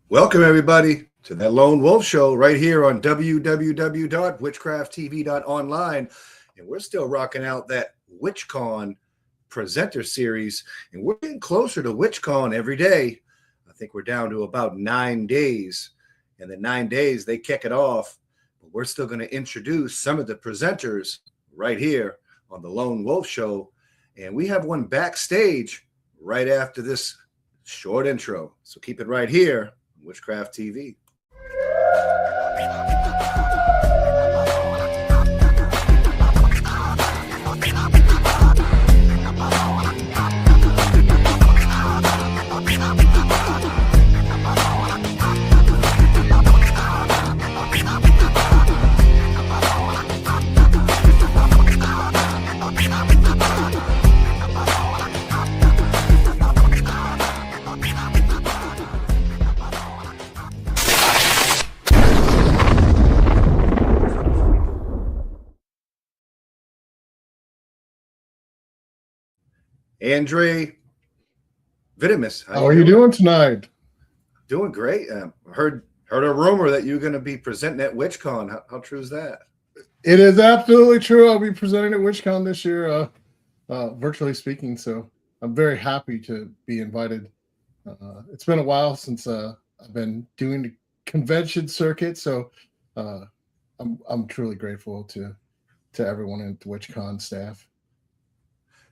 Welcome, everybody, to that Lone Wolf Show right here on www.witchcrafttv.online. And we're still rocking out that WitchCon presenter series, and we're getting closer to WitchCon every day. I think we're down to about 9 days, and the 9 days they kick it off. But we're still going to introduce some of the presenters right here on the Lone Wolf Show, and we have one backstage right after this short intro. So keep it right here. Witchcraft TV. Andrieh Vitimus. How are you doing tonight? Doing great. Heard a rumor that you're going to be presenting at WitchCon. How true is that? It is absolutely true. I'll be presenting at WitchCon this year, virtually speaking. So I'm very happy to be invited. It's been a while since I've been doing the convention circuit, so I'm truly grateful to everyone at the WitchCon staff.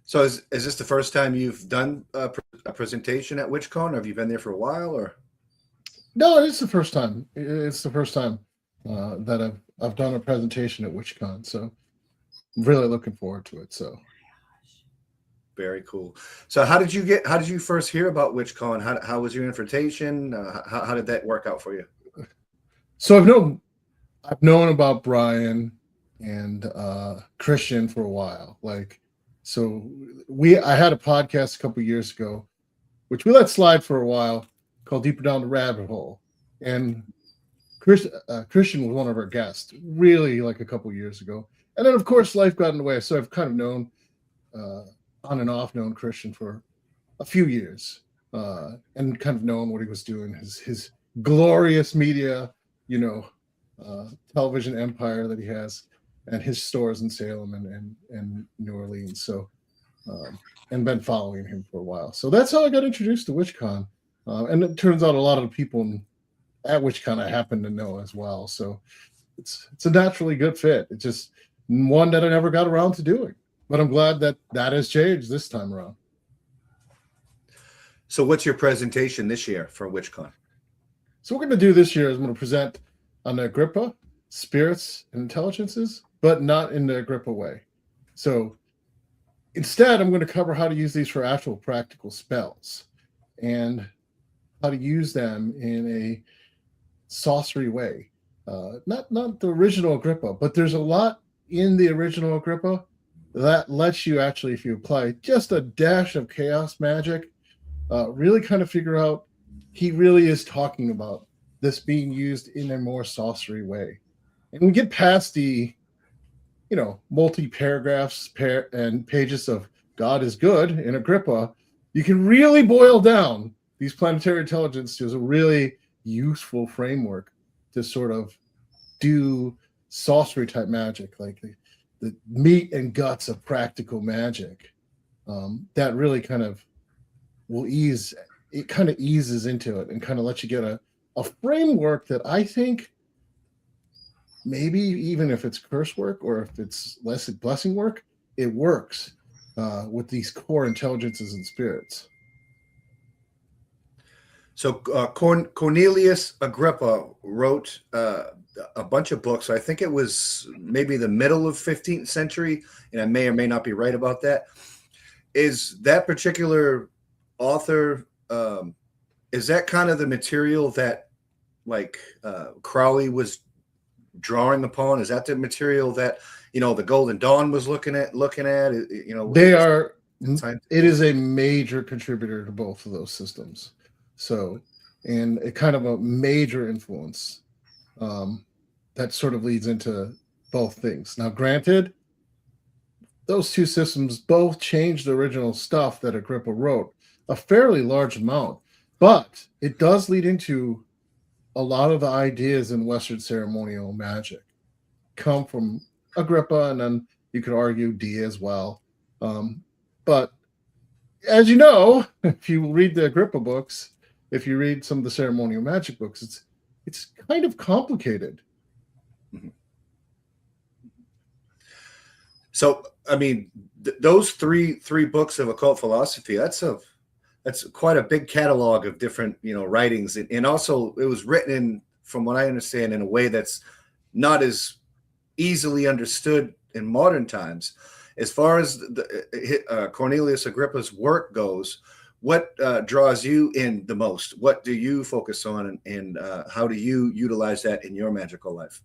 So is this the first time you've done a presentation at WitchCon, or have you been there for a while? Or no, it's the first time. It's the first time that I've done a presentation at WitchCon. So I'm really looking forward to it. So very cool. So how did you first hear about WitchCon? How was your invitation? How did that work out for you? So I've known about Brian and Christian for a while. So I had a podcast a couple of years ago, which we let slide for a while, called Deeper Down the Rabbit Hole. And Christian was one of our guests, really like a couple of years ago. And then, of course, life got in the way. So I've kind of known, on and off, known Christian for a few years, and kind of known what he was doing, his glorious media, television empire that he has, and his stores in Salem and New Orleans. So, and been following him for a while. So that's how I got introduced to WitchCon. And it turns out a lot of the people at WitchCon I happen to know as well. So it's a naturally good fit. It's just one that I never got around to doing. But I'm glad that has changed this time around. So what's your presentation this year for WitchCon? So what we're going to do this year is I'm going to present on the Agrippa, spirits, and intelligences, but not in the Agrippa way. So instead, I'm going to cover how to use these for actual practical spells and how to use them in a sorcery way. Not the original Agrippa, but there's a lot in the original Agrippa that lets you actually, if you apply just a dash of chaos magic, really kind of figure out he really is talking about this being used in a more sorcery way. And we get past the multi-paragraphs and pages of God is good in Agrippa, you can really boil down these planetary intelligence to a really useful framework to sort of do sorcery type magic, like the meat and guts of practical magic. That really kind of eases into it and kind of lets you get a framework that I think maybe even if it's curse work or if it's less blessing work, it works with these core intelligences and spirits. So Cornelius Agrippa wrote a bunch of books. I think it was maybe the middle of 15th century, and I may or may not be right about that. Is that particular author, is that kind of the material that Crowley was drawing upon? Is that the material that the Golden Dawn was looking at? They are. It is a major contributor to both of those systems. So, and a kind of a major influence that sort of leads into both things. Now, granted, those two systems both changed the original stuff that Agrippa wrote a fairly large amount, but it does lead into a lot of the ideas in Western ceremonial magic come from Agrippa, and then you could argue Dee as well. But as you know, if you read the Agrippa books, if you read some of the ceremonial magic books, it's kind of complicated. Mhm. So, I mean, those three books of occult philosophy, that's quite a big catalog of different, writings. And also it was written in, from what I understand, in a way that's not as easily understood in modern times. As far as Cornelius Agrippa's work goes, what draws you in the most? What do you focus on, and how do you utilize that in your magical life?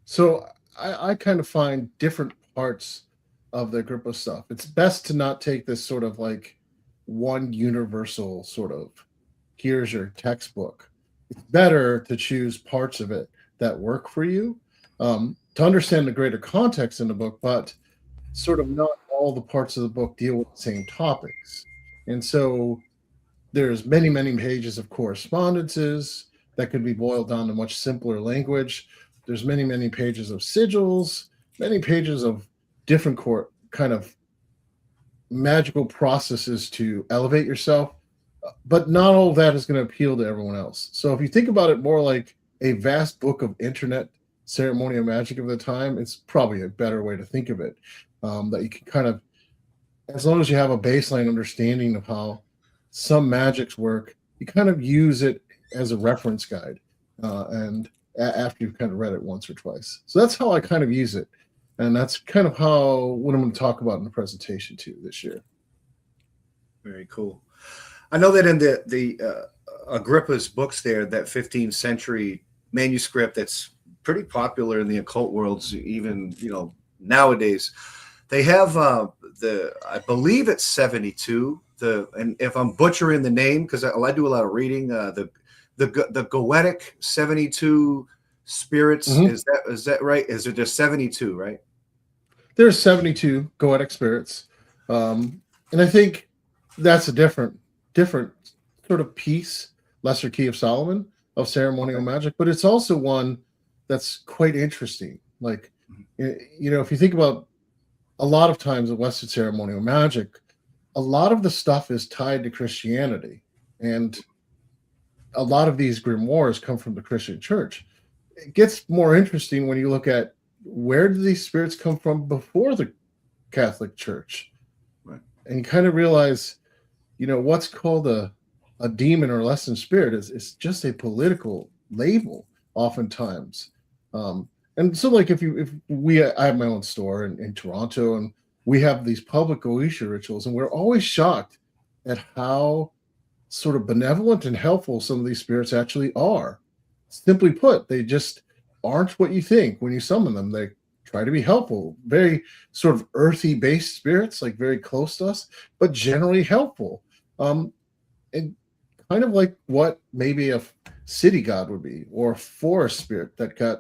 So I kind of find different parts of the Agrippa stuff. It's best to not take this sort of like one universal sort of, here's your textbook. It's better to choose parts of it that work for you, to understand the greater context in the book, but sort of not all the parts of the book deal with the same topics. And so there's many, many pages of correspondences that could be boiled down to much simpler language. There's many, many pages of sigils, many pages of different kind of magical processes to elevate yourself, but not all of that is going to appeal to everyone else. So if you think about it more like a vast book of internet ceremonial magic of the time, it's probably a better way to think of it. That you can kind of, as long as you have a baseline understanding of how some magics work, you kind of use it as a reference guide, and after you've kind of read it once or twice. So that's how I kind of use it. And that's kind of what I'm going to talk about in the presentation too this year. Very cool. I know that in the Agrippa's books there, that 15th century manuscript that's pretty popular in the occult worlds, even nowadays, they have I believe it's 72. And if I'm butchering the name, because I do a lot of reading, the Goetic 72 spirits, is that right? Is it just 72, right? There's 72 Goetic spirits, and I think that's a different sort of piece, Lesser Key of Solomon of ceremonial magic, but it's also one that's quite interesting. Like, if you think about a lot of times in Western ceremonial magic, a lot of the stuff is tied to Christianity, and a lot of these grimoires come from the Christian church. It gets more interesting when you look at where do these spirits come from before the Catholic Church, right? And you kind of realize, what's called a demon or lessened spirit is just a political label, oftentimes. And so, like, I have my own store in Toronto, and we have these public Goetia rituals, and we're always shocked at how sort of benevolent and helpful some of these spirits actually are. Simply put, they just aren't what you think when you summon them. They try to be helpful, very sort of earthy based spirits, like very close to us, but generally helpful. And kind of like what maybe a city god would be, or a forest spirit that got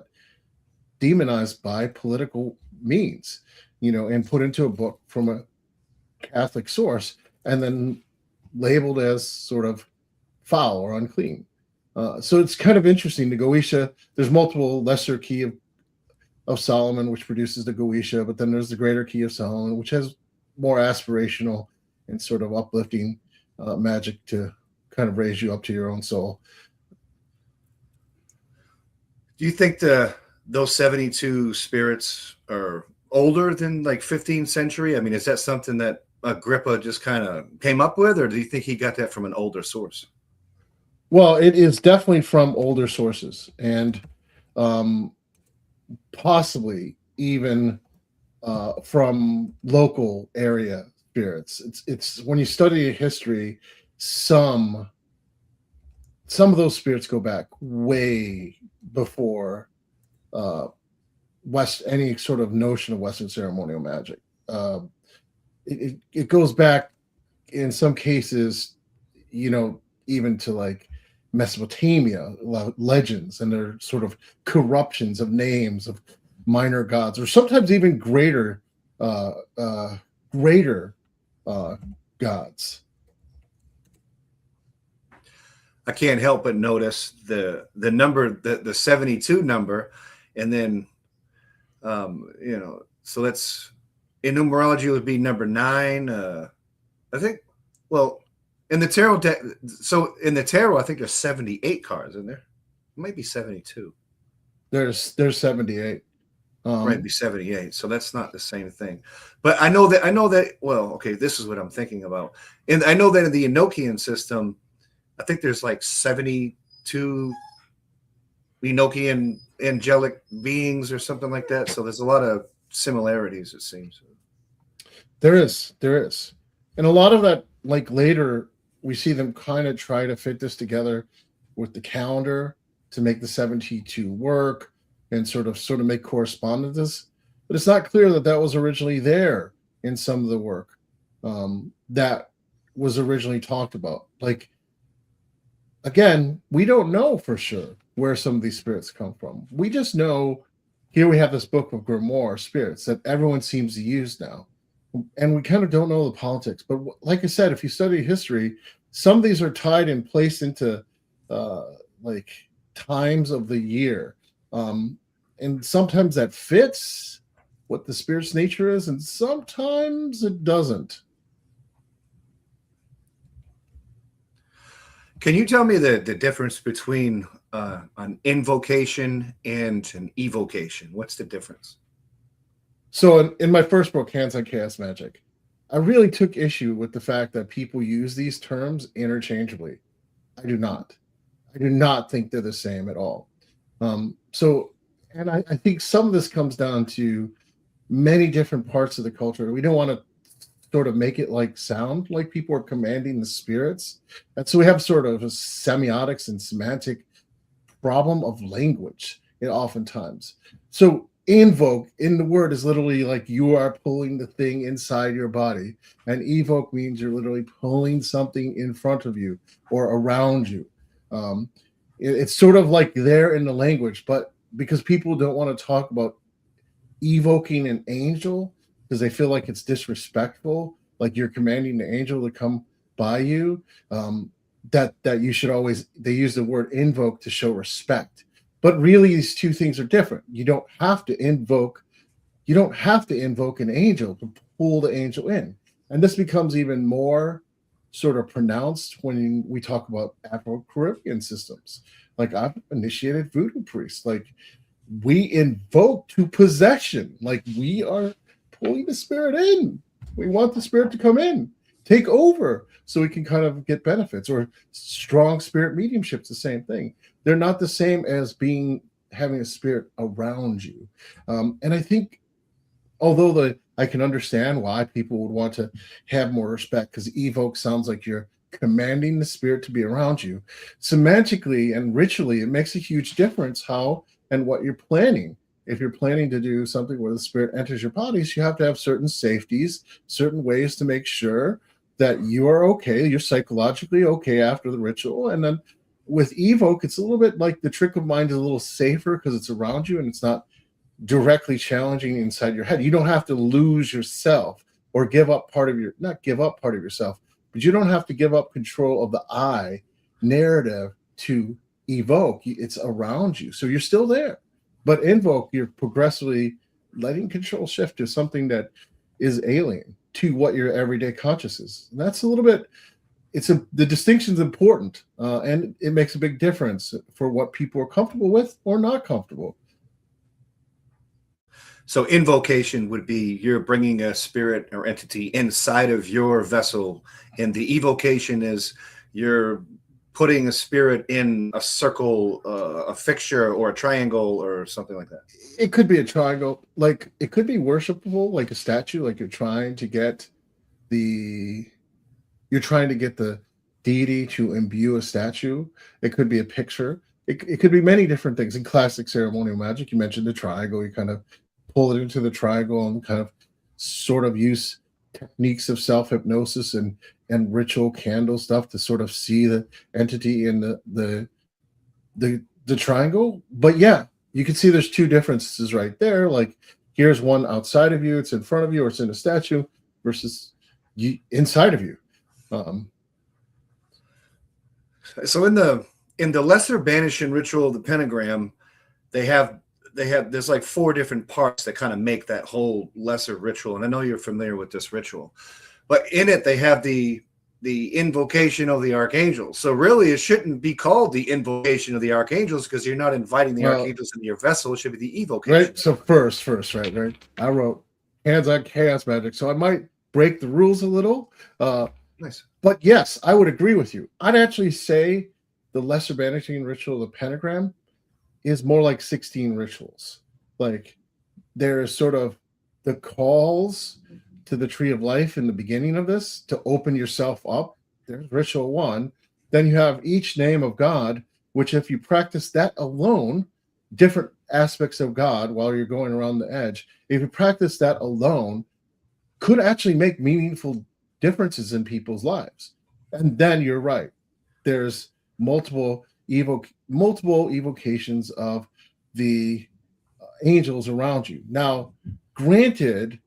demonized by political means, and put into a book from a Catholic source, and then labeled as sort of foul or unclean. So it's kind of interesting. The Goetia, there's multiple lesser key of Solomon, which produces the Goetia, but then there's the greater key of Solomon, which has more aspirational and sort of uplifting magic to kind of raise you up to your own soul. Do you think those 72 spirits are older than like 15th century? I mean, is that something that Agrippa just kind of came up with, or do you think he got that from an older source? Well, it is definitely from older sources, and possibly even from local area spirits. It's when you study history, some of those spirits go back way before any sort of notion of Western ceremonial magic. It goes back in some cases, even to like Mesopotamia legends, and their sort of corruptions of names of minor gods, or sometimes even greater gods. I can't help but notice the number, the 72 number, and then so that's in numerology would be number 9. I think, well, in the tarot deck, so in the tarot, I think there's 78 cards in there. It might be 72. There's 78. Might be 78. So that's not the same thing. But I know that, well, okay, this is what I'm thinking about. And I know that in the Enochian system, I think there's like 72 Enochian angelic beings or something like that. So there's a lot of similarities, it seems. There is. And a lot of that, like later, we see them kind of try to fit this together with the calendar to make the 72 work and sort of make correspondences. But it's not clear that that was originally there in some of the work that was originally talked about. Like, again, we don't know for sure where some of these spirits come from. We just know, here we have this book of grimoire spirits that everyone seems to use now. And we kind of don't know the politics. But like I said, if you study history, some of these are tied and placed into like times of the year. And sometimes that fits what the spirit's nature is, and sometimes it doesn't. Can you tell me the difference between an invocation and an evocation? What's the difference? So in my first book, Hands on Chaos Magic, I really took issue with the fact that people use these terms interchangeably. I do not. I do not think they're the same at all. And I think some of this comes down to many different parts of the culture. We don't want to sort of make it like sound like people are commanding the spirits. And so we have sort of a semiotics and semantic problem of language oftentimes. So invoke in the word is literally like you are pulling the thing inside your body, and evoke means you're literally pulling something in front of you or around you. It's sort of like there in the language, but because people don't want to talk about evoking an angel because they feel like it's disrespectful, like you're commanding the angel to come by you, that you should always, they use the word invoke to show respect. But really, these two things are different. You don't have to invoke an angel to pull the angel in. And this becomes even more sort of pronounced when we talk about Afro-Caribbean systems. Like, I've initiated voodoo priests. Like, we invoke to possession. Like, we are pulling the spirit in. We want the spirit to come in, take over, so we can kind of get benefits. Or strong spirit mediumship's the same thing. They're not the same as having a spirit around you. And I think, although I can understand why people would want to have more respect, because evoke sounds like you're commanding the spirit to be around you. Semantically and ritually, it makes a huge difference how and what you're planning. If you're planning to do something where the spirit enters your bodies, you have to have certain safeties, certain ways to make sure that you are okay, you're psychologically okay after the ritual. And then with evoke, it's a little bit like the trick of mind is a little safer because it's around you and it's not directly challenging inside your head. You don't have to lose yourself or not give up part of yourself, but you don't have to give up control of the I narrative to evoke. It's around you. So you're still there. But invoke, you're progressively letting control shift to something that is alien to what your everyday conscious is. And that's a little bit, the distinction's important, and it makes a big difference for what people are comfortable with or not comfortable. So invocation would be you're bringing a spirit or entity inside of your vessel, and the evocation is you're putting a spirit in a circle, a fixture, or a triangle, or something like that. It could be a triangle, like it could be worshipable, like a statue, like you're trying to get the deity to imbue a statue. It could be a picture. It could be many different things. In classic ceremonial magic, you mentioned the triangle. You kind of pull it into the triangle and kind of sort of use techniques of self-hypnosis and ritual candle stuff to sort of see the entity in the triangle. But yeah, you can see there's two differences right there. Like, here's one outside of you, it's in front of you, or it's in a statue, versus inside of you. So in the lesser banishing ritual of the pentagram, they have there's like 4 different parts that kind of make that whole lesser ritual. And I know you're familiar with this ritual, but in it they have the invocation of the archangels. So really, it shouldn't be called the invocation of the archangels because you're not inviting the archangels into your vessel. It should be the evocation. Right. So first, right. I wrote hands-on chaos magic, so I might break the rules a little. Nice. But yes, I would agree with you. I'd actually say the lesser banishing ritual of the pentagram is more like 16 rituals. Like there's sort of the calls to the tree of life in the beginning of this to open yourself up. There's ritual 1. Then you have each name of God, which if you practice that alone, different aspects of God while you're going around the edge, if you practice that alone, could actually make meaningful differences in people's lives. And then you're right. There's multiple evocations of the angels around you. Now, granted,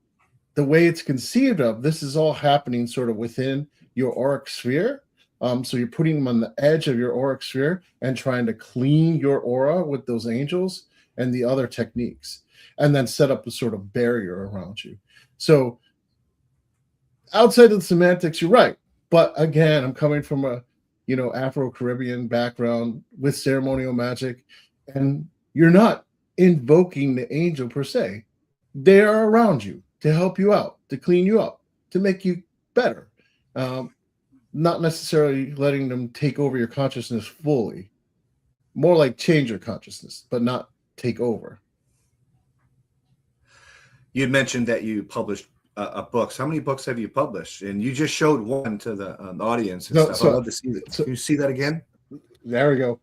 the way it's conceived of, this is all happening sort of within your auric sphere. So you're putting them on the edge of your auric sphere and trying to clean your aura with those angels and the other techniques, and then set up a sort of barrier around you. So outside of the semantics, you're right. But again, I'm coming from a Afro-Caribbean background with ceremonial magic, and you're not invoking the angel per se. They are around you to help you out, to clean you up, to make you better. Not necessarily letting them take over your consciousness fully. More like change your consciousness, but not take over. You'd mentioned that you published books. How many books have you published? And you just showed one to the audience and stuff. I'd love to see that. Can you see that again? There we go.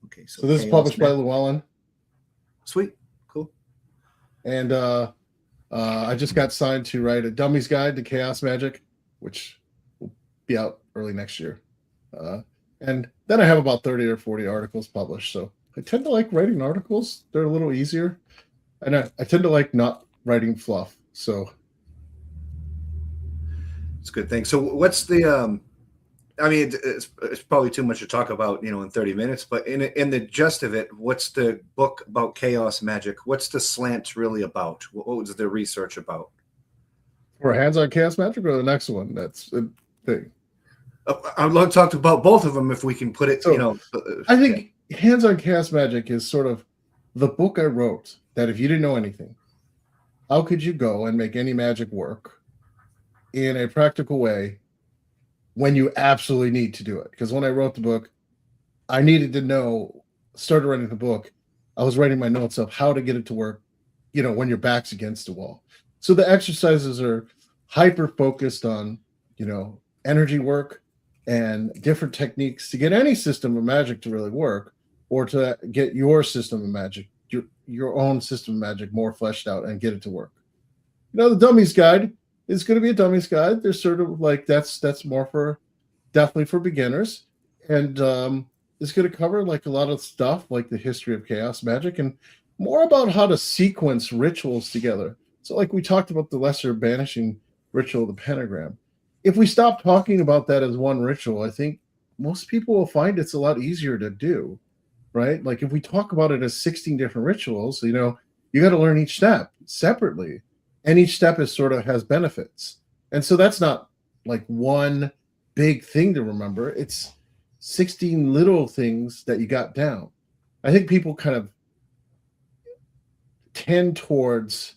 Okay, so this is published by Llewellyn. Sweet, cool. And I just got signed to write a Dummy's Guide to Chaos Magic, which will be out early next year. And then I have about 30 or 40 articles published. So I tend to like writing articles. They're a little easier. And I tend to like not writing fluff. So it's a good thing. So what's the I mean, it's probably too much to talk about, in 30 minutes, but in the gist of it, what's the book about chaos magic? What's the slant really about? What was the research about? For hands-on chaos magic or the next one? That's the thing. I'd love to talk about both of them if we can put it, so, I think hands-on chaos magic is sort of the book I wrote that if you didn't know anything, how could you go and make any magic work in a practical way when you absolutely need to do it? Because when I wrote the book, I needed to started writing the book, I was writing my notes of how to get it to work, when your back's against the wall. So the exercises are hyper-focused on, energy work and different techniques to get any system of magic to really work, or to get your system of magic, your own system of magic more fleshed out and get it to work. The Dummy's Guide is going to be a Dummy's Guide. There's sort of like that's more definitely for beginners, and it's going to cover like a lot of stuff like the history of chaos magic and more about how to sequence rituals together. So like we talked about the lesser banishing ritual of the pentagram. If we stop talking about that as one ritual, I think most people will find it's a lot easier to do, right? Like if we talk about it as 16 different rituals, you got to learn each step separately. And each step has benefits. And so that's not like one big thing to remember. It's 16 little things that you got down. I think people kind of tend towards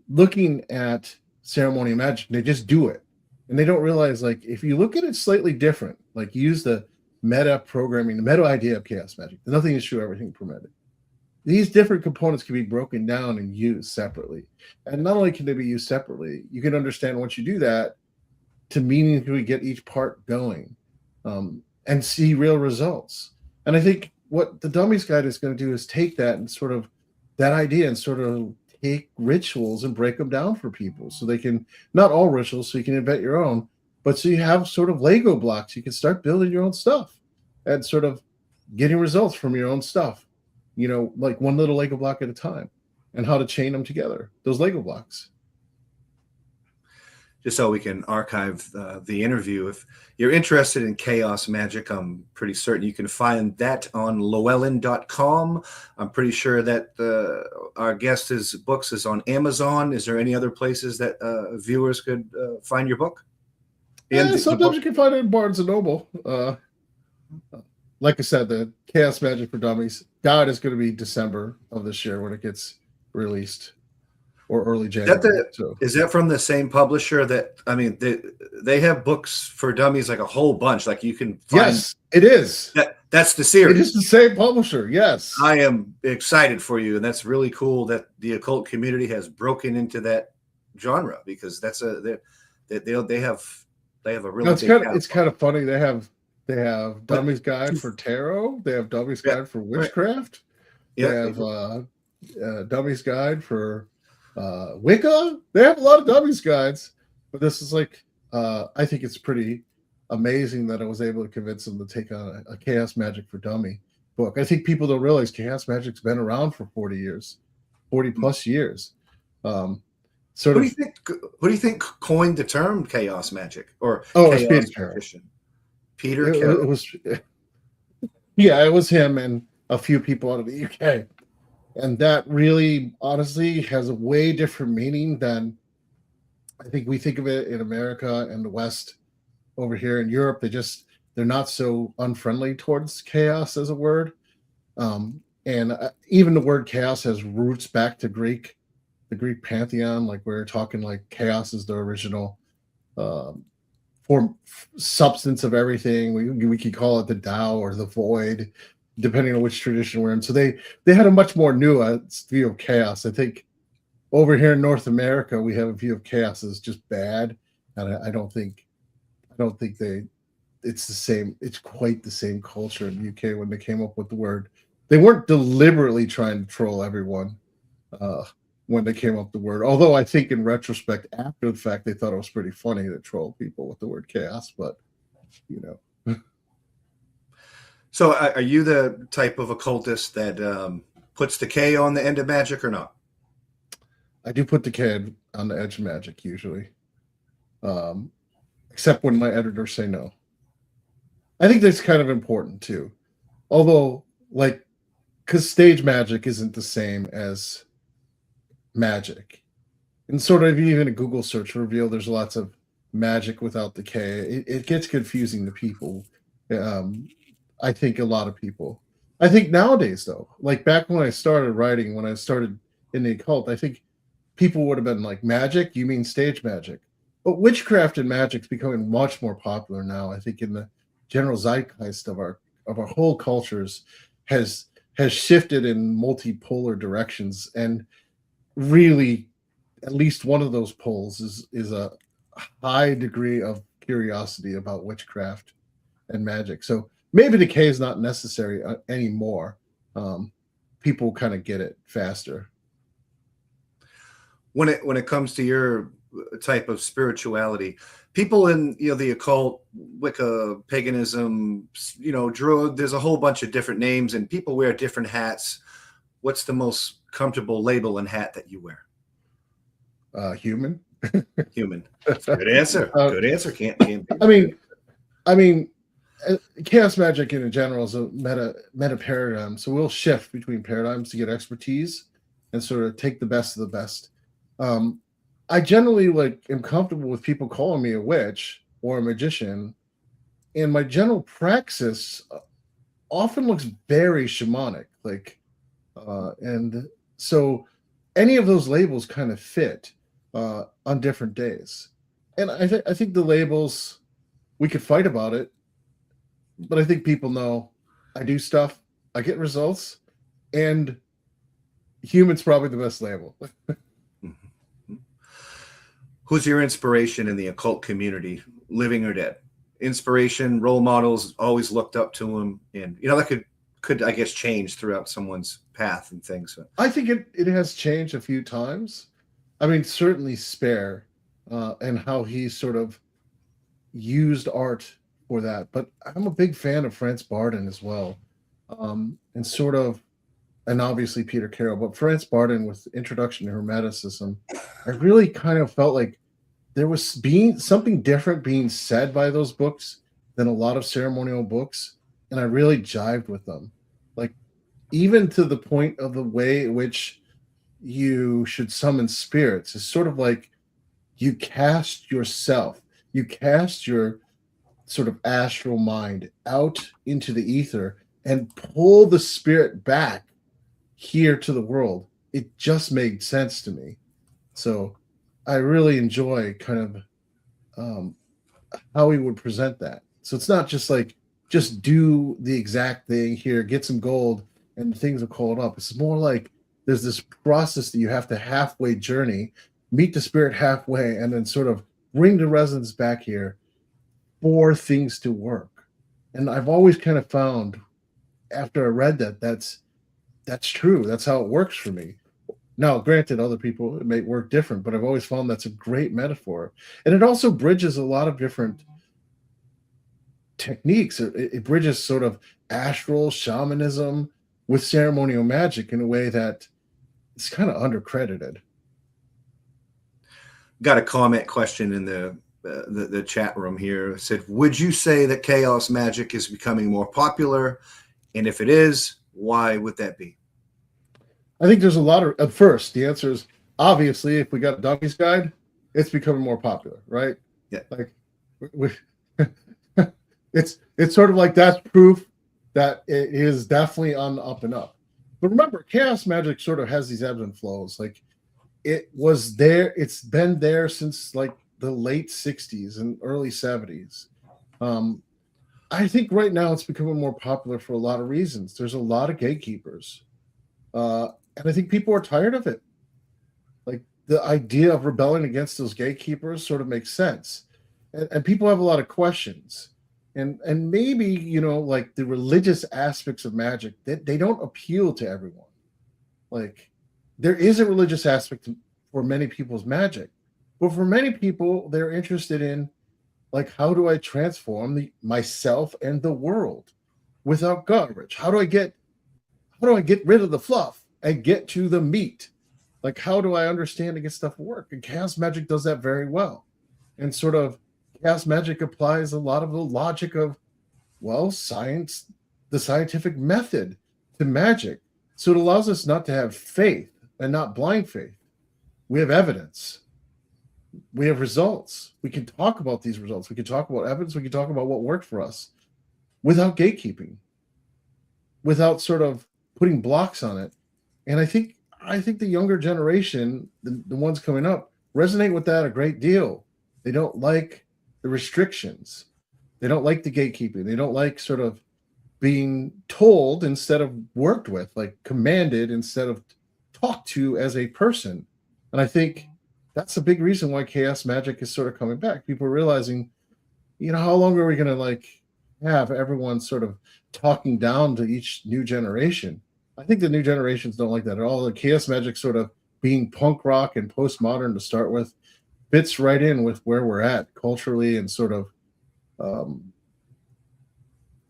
looking at ceremonial magic. They just do it. And they don't realize, like, if you look at it slightly different, like use the meta programming, the meta idea of chaos magic, the nothing is true, everything permitted. These different components can be broken down and used separately. And not only can they be used separately, you can understand once you do that to meaningfully get each part going and see real results. And I think what the Dummy's Guide is going to do is take that and sort of that idea and sort of take rituals and break them down for people so they can, not all rituals, so you can invent your own, but so you have sort of Lego blocks. You can start building your own stuff and sort of getting results from your own stuff. Like one little Lego block at a time, and how to chain them together, those Lego blocks. just so we can archive the interview. If you're interested in chaos magic, I'm pretty certain you can find that on Llewellyn.com. I'm pretty sure that our guest's books is on Amazon. Is there any other places that viewers could find your book? And sometimes you can find it in Barnes and Noble. Like I said, the Chaos Magic for Dummies guide is going to be December of this year when it gets released, or early January. Is that from the same publisher that, I mean, they have books for dummies, like a whole bunch, like you can find. Yes, it is. That's the series. It is the same publisher. Yes. I am excited for you. And that's really cool that the occult community has broken into that genre, because that's they have a really, it's kind of funny. They have Dummies Guide for Tarot. They have Dummies Guide for Witchcraft. They have Dummies Guide for Wicca. They have a lot of Dummies Guides, but this is like, I think it's pretty amazing that I was able to convince them to take on a Chaos Magic for Dummy book. I think people don't realize Chaos Magic's been around for 40 plus years. Who do you think coined the term chaos magic, or chaos magician? Peter Carroll. It was him and a few people out of the UK. And that really, honestly, has a way different meaning than I think we think of it in America and the West. Over here in Europe, they're not so unfriendly towards chaos as a word. And even the word chaos has roots back to the Greek pantheon. Like, we're talking like chaos is the original form, substance of everything. We could call it the Tao or the void, depending on which tradition we're in. So they had a much more nuanced view of chaos. I think over here in North America, we have a view of chaos as just bad, and I don't think it's the same. It's quite the same culture in the UK when they came up with the word. They weren't deliberately trying to troll everyone when they came up with the word. Although I think in retrospect, after the fact, they thought it was pretty funny to troll people with the word chaos. But So, are you the type of occultist that puts the K on the end of magic, or not? I do put the K on the edge of magic usually. Except when my editors say no. I think that's kind of important too. Although, because stage magic isn't the same as magic. And sort of even a Google search reveal there's lots of magic without the K. It gets confusing to people. I think a lot of people. I think nowadays, though, like back when I started writing, when I started in the occult, I think people would have been like, magic? You mean stage magic? But witchcraft and magic's becoming much more popular now. I think in the general zeitgeist of our whole cultures has shifted in multipolar directions, and really, at least one of those poles is a high degree of curiosity about witchcraft and magic. So maybe the K is not necessary anymore. People kind of get it faster. When it comes to your type of spirituality, people in the occult, Wicca, paganism, Druid, there's a whole bunch of different names, and people wear different hats. What's the most comfortable label and hat that you wear? Human. Human. Good answer. Good answer. Can't be. I mean, chaos magic in general is a meta paradigm. So we'll shift between paradigms to get expertise and sort of take the best of the best. I generally am comfortable with people calling me a witch or a magician, and my general praxis often looks very shamanic. And so any of those labels kind of fit on different days. And I think the labels, we could fight about it, but I think people know I do stuff, I get results, and human's probably the best label. Who's your inspiration in the occult community, living or dead? Inspiration, role models, always looked up to them, and that could I guess change throughout someone's path and things. I think it has changed a few times. I mean, certainly Spare and how he sort of used art for that. But I'm a big fan of Franz Bardon as well, and obviously Peter Carroll. But Franz Bardon, with Introduction to Hermeticism, I really kind of felt like there was being something different being said by those books than a lot of ceremonial books, and I really jived with them. Like, even to the point of the way in which you should summon spirits is sort of like you cast yourself, you cast your sort of astral mind out into the ether and pull the spirit back here to the world. It just made sense to me. So I really enjoy kind of how he would present that. So it's not just like, just do the exact thing here, get some gold, and things are called up. It's more like there's this process that you have to halfway journey, meet the spirit halfway, and then sort of bring the resonance back here for things to work. And I've always kind of found after I read that that's true. That's how it works for me. Now, granted, other people it may work different, but I've always found that's a great metaphor. And it also bridges a lot of different techniques. It bridges sort of astral shamanism with ceremonial magic in a way that is kind of undercredited. Got a comment question in the chat room here. It said, would you say that chaos magic is becoming more popular? And if it is, why would that be? I think there's a lot of, at first, the answer is obviously, if we got a donkey's guide, it's becoming more popular, right? Yeah. Like, it's sort of like that's proof that it is definitely on the up and up. But remember, chaos magic sort of has these ebbs and flows. Like, it was there, it's been there since like the late 60s and early 70s. I think right now it's becoming more popular for a lot of reasons. There's a lot of gatekeepers. And I think people are tired of it. Like, the idea of rebelling against those gatekeepers sort of makes sense. And people have a lot of questions. And maybe, you know, like the religious aspects of magic, they don't appeal to everyone. Like, there is a religious aspect for many people's magic. But for many people, they're interested in, like, how do I transform myself and the world without garbage? How do I get rid of the fluff and get to the meat? Like, how do I understand and get stuff to work? And chaos magic does that very well. And sort of chaos magic applies a lot of the logic of, well, science, the scientific method to magic. So it allows us not to have faith and not blind faith. We have evidence. We have results. We can talk about these results. We can talk about evidence. We can talk about what worked for us without gatekeeping, without sort of putting blocks on it. And I think the younger generation, the ones coming up, resonate with that a great deal. They don't like the restrictions. They don't like the gatekeeping. They don't like sort of being told instead of worked with, like commanded instead of talked to as a person. And I think that's a big reason why chaos magic is sort of coming back. People are realizing, you know, how long are we going to like have everyone sort of talking down to each new generation? I think the new generations don't like that at all. The chaos magic sort of being punk rock and postmodern to start with fits right in with where we're at culturally and sort of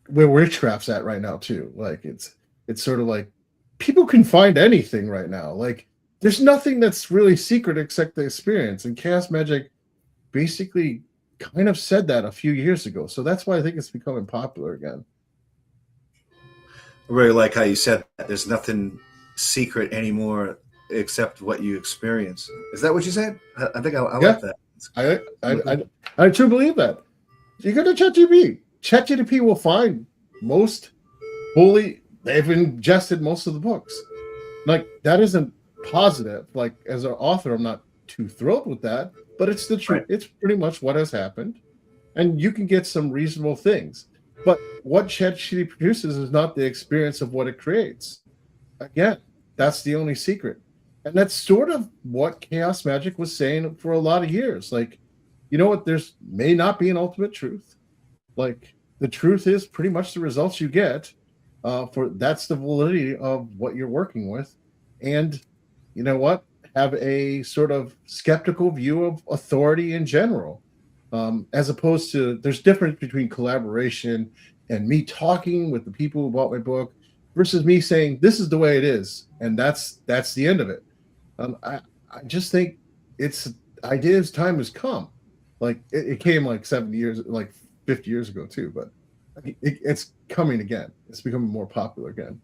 where witchcraft's at right now too. Like, it's sort of like people can find anything right now. Like, there's nothing that's really secret except the experience. And chaos magic basically kind of said that a few years ago. So that's why I think it's becoming popular again. I really like how you said that. There's nothing secret anymore except what you experience. Is that what you said? I think I like that. I truly believe that. You go to ChatGPT. ChatGPT will find most fully, they've ingested most of the books. Like, that isn't positive. Like, as an author, I'm not too thrilled with that, but it's the truth. Right. It's pretty much what has happened. And you can get some reasonable things. But what ChatGPT produces is not the experience of what it creates. Again, that's the only secret. And that's sort of what chaos magic was saying for a lot of years. Like, you know what? There's may not be an ultimate truth. Like, the truth is pretty much the results you get. That's the validity of what you're working with. And you know what? Have a sort of skeptical view of authority in general. As opposed to, there's difference between collaboration and me talking with the people who bought my book versus me saying, this is the way it is. And that's the end of it. I just think it's ideas time has come. Like it came like 70 years, like 50 years ago too, but it's coming again. It's becoming more popular again.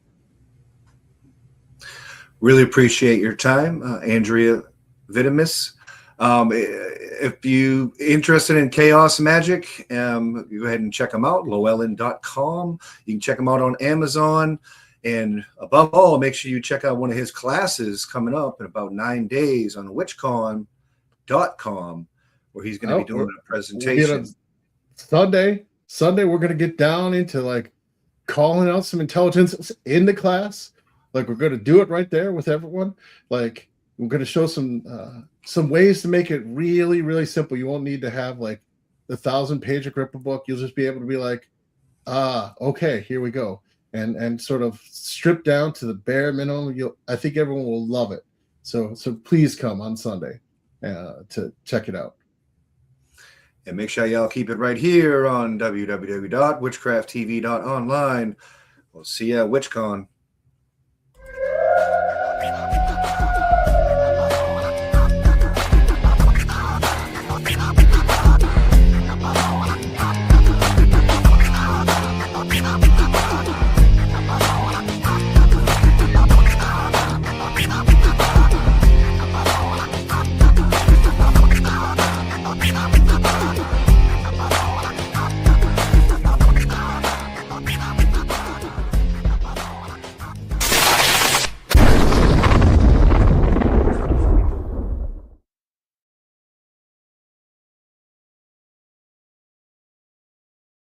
Really appreciate your time, Andrieh Vitimus. If you interested in chaos magic, go ahead and check them out, llewellyn.com. You can check them out on Amazon. And above all, make sure you check out one of his classes coming up in about 9 days on witchcon.com, where he's going to be doing a presentation. Sunday, we're going to get down into like calling out some intelligence in the class. Like we're going to do it right there with everyone. Like we're going to show some ways to make it really, really simple. You won't need to have like the 1,000-page Agrippa book. You'll just be able to be like, okay, here we go. And sort of strip down to the bare minimum. I think everyone will love it. So please come on Sunday to check it out. And make sure y'all keep it right here on www.witchcrafttv.online. We'll see you at WitchCon.